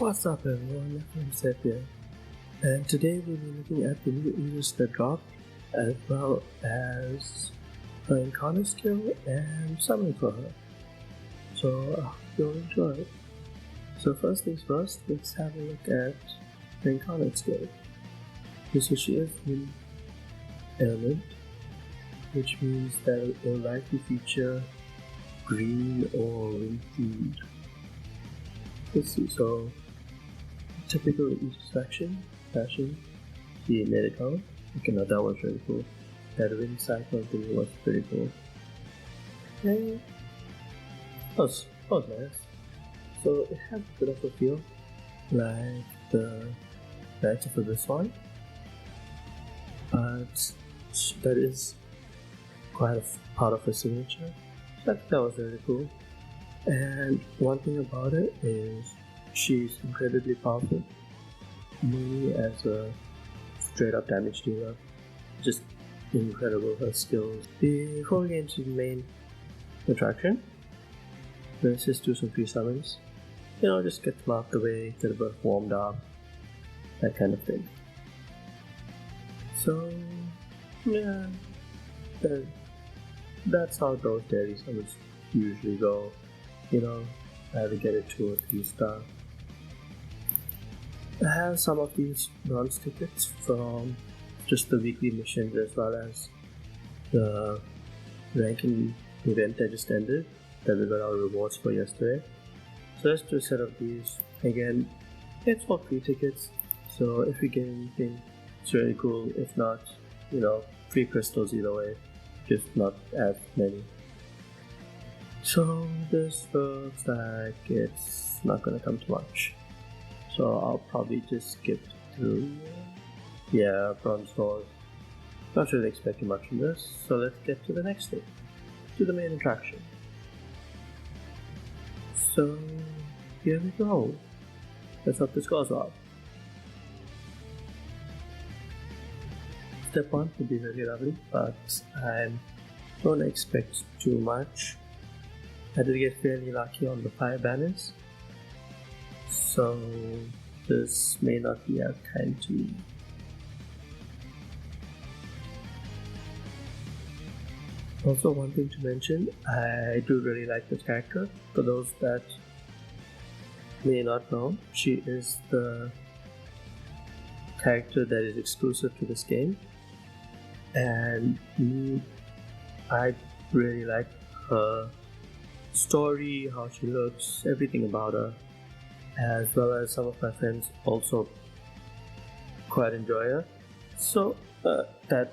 What's up everyone, I'm Seth here, and today we'll be looking at the new EYDIS that dropped, as well as her encounter skill and summon for her. So I hope you'll enjoy it. So first things first, let's have a look at the encounter skill. So she is in element, which means that it will likely feature green or wind themed. Let's see, so typical EYDIS fashion, the medical. Okay, now that was really cool. That wind cycle thing was pretty cool. And that was nice. So it has a bit of a feel like the Knights of this one, but that is quite a part of her signature. So I think that was really cool. And one thing about it is she's incredibly powerful, mainly as a straight up damage dealer. Just incredible, her skills. Before we get into the main attraction, let's just do some free summons. Just get them out the way, get a bit warmed up, that kind of thing. So yeah, that's how those daily summons usually go. I either get a 2 or 3 star. I have some of these bronze tickets from just the weekly missions, as well as the ranking event that just ended that we got our rewards for yesterday. So let's do a set of these. Again, it's all free tickets, so if we get anything, it's really cool. If not, free crystals either way, just not as many. So this looks like it's not gonna come to much, so I'll probably just skip through. Yeah, bronze doors. Not really expecting much from this, so let's get to the next thing, to the main attraction. So here we go. Let's hope this goes well. Step 1 would be really lovely, but I don't expect too much. I did get fairly lucky on the fire banners, so this may not be as kind to me. Also, one thing to mention, I do really like this character. For those that may not know, she is the character that is exclusive to this game, and I really like her story, how she looks, everything about her, as well as some of my friends also quite enjoy her. So that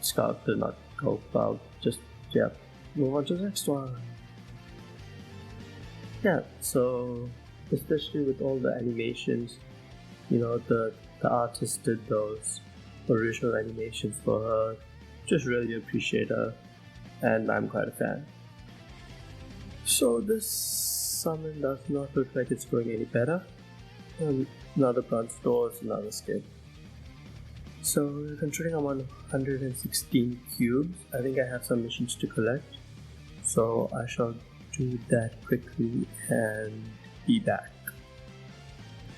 scout did not go well. Just move on to the next one. So especially with all the animations, the artist did those original animations for her. Just really appreciate her, and I'm quite a fan. So this summon does not look like it's going any better. Another bronze doors, another skip. So considering I'm on 116 cubes, I think I have some missions to collect. So I shall do that quickly and be back.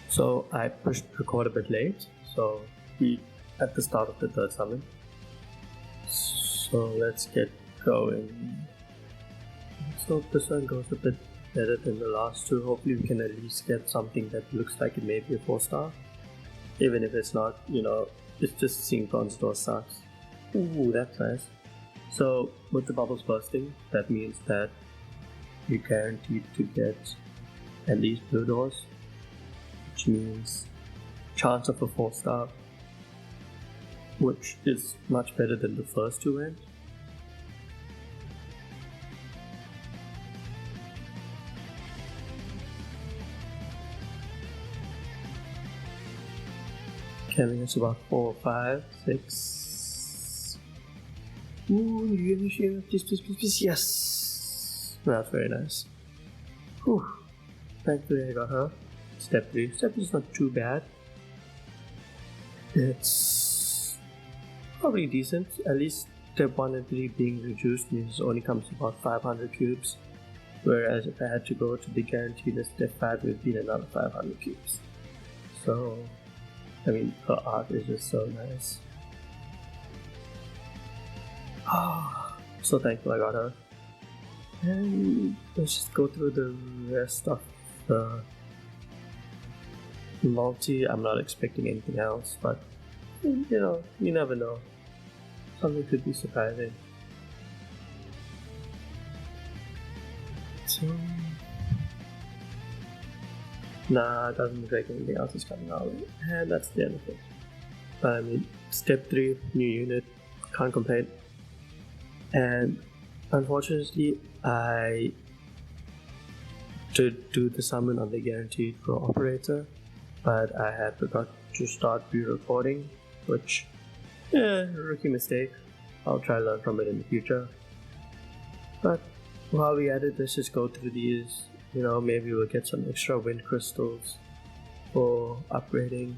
So I pushed record a bit late, so we at the start of the third summon. So let's get going. So this one goes a bit better than the last two. Hopefully we can at least get something that looks like it may be a 4-star. Even if it's not, it's just seeing bronze door sucks. Ooh, that's nice. So with the bubbles bursting, that means that you're guaranteed to get at least blue doors, which means chance of a 4-star, which is much better than the first two went. Killing us about 4, 5, 6. Ooh, please, yes! That's very nice. Whew. Thankfully I got her. Step 3. Step 3 is not too bad. It's probably decent. At least step 1 and 3 being reduced means it only comes to about 500 cubes. whereas if I had to go to the guaranteed step 5, it would be another 500 cubes. So, I mean, her art is just so nice. So thankful I got her. And let's just go through the rest of the multi. I'm not expecting anything else, but you know, you never know. Something could be surprising. So, nah, it doesn't look like anything else is coming out. And that's the end of it. I mean, step 3, new unit, can't complain. And unfortunately, I did do the summon on the guaranteed pro operator, but I had forgot to start re-recording, which, rookie mistake. I'll try to learn from it in the future. But while we at it, let's just go through these. You know, maybe we'll get some extra wind crystals for upgrading.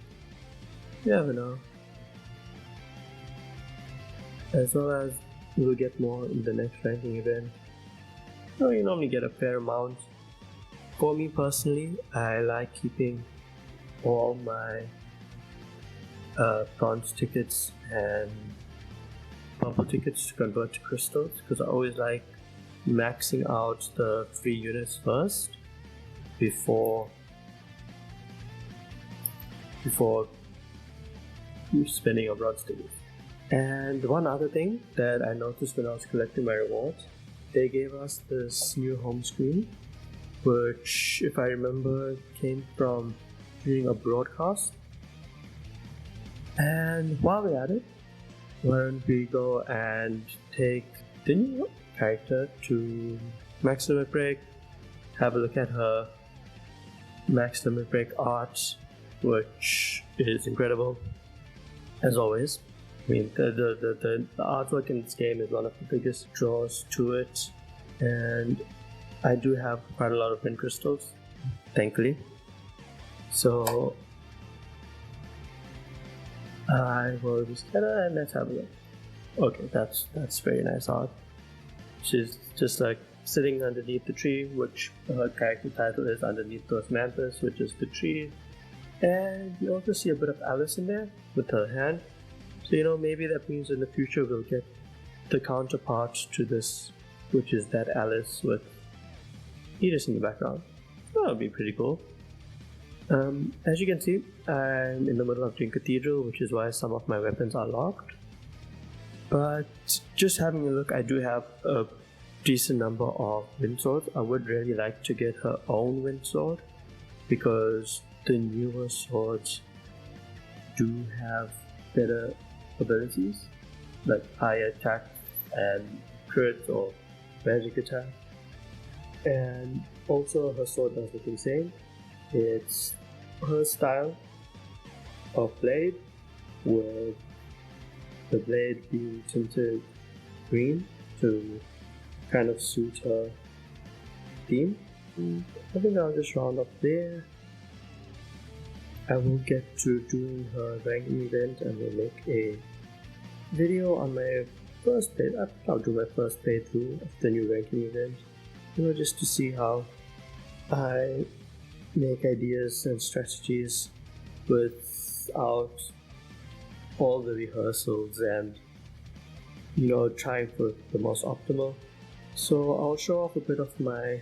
You never know. As well as we'll get more in the next ranking event. So you normally get a fair amount. For me personally, I like keeping all my bronze tickets and purple tickets to convert to crystals, because I always like maxing out the free units first before spending your bronze tickets. And one other thing that I noticed when I was collecting my rewards, they gave us this new home screen, which, if I remember, came from doing a broadcast. And while we're at it, why don't we go and take the new character to Max Limit Break, have a look at her Max Limit Break art, which is incredible, as always. I mean, the artwork in this game is one of the biggest draws to it, and I do have quite a lot of wind crystals, thankfully. So I will just get her and let's have a look. Okay, that's very nice art. She's just like sitting underneath the tree, which her character title is Underneath Those Mantis, which is the tree. And you also see a bit of Alice in there with her hand. So, you know, maybe that means in the future we'll get the counterpart to this, which is that Alice with EYDIS in the background. That would be pretty cool. As you can see, I'm in the middle of doing Cathedral, which is why some of my weapons are locked. But just having a look, I do have a decent number of wind swords. I would really like to get her own wind sword, because the newer swords do have better abilities, like higher attack and crit or magic attack. And also her sword does look insane. It's her style of blade, with the blade being tinted green to kind of suit her theme. I think I'll just round up there. I will get to doing her ranking event and we'll make a video on my first playthrough. I'll do my first playthrough of the new ranking event, you know, just to see how I make ideas and strategies without all the rehearsals and, you know, trying for the most optimal. So I'll show off a bit of my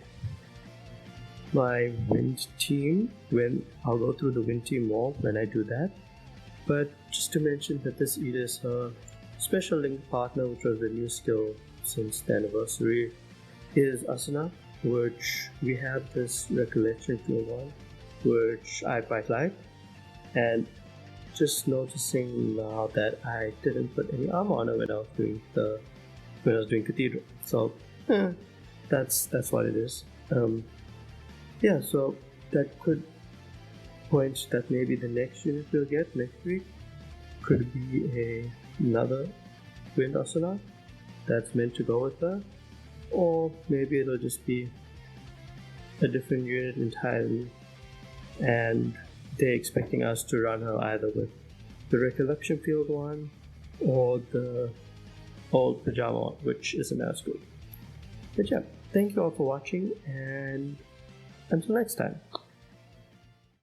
wind team when I'll go through the wind team more when I do that. But just to mention that this EYDIS, her special link partner, which was a new skill since the anniversary, is Asana, which we have this recollection field on, which I quite like. And just noticing now that I didn't put any armor on her when I was doing Cathedral. So that's what it is. Yeah, so that could point that maybe the next unit we'll get next week could be another Wind Asana that's meant to go with her, or maybe it'll just be a different unit entirely, and they're expecting us to run her either with the recollection field one or the old pajama one, which isn't as good. But yeah. Thank you all for watching, and until next time.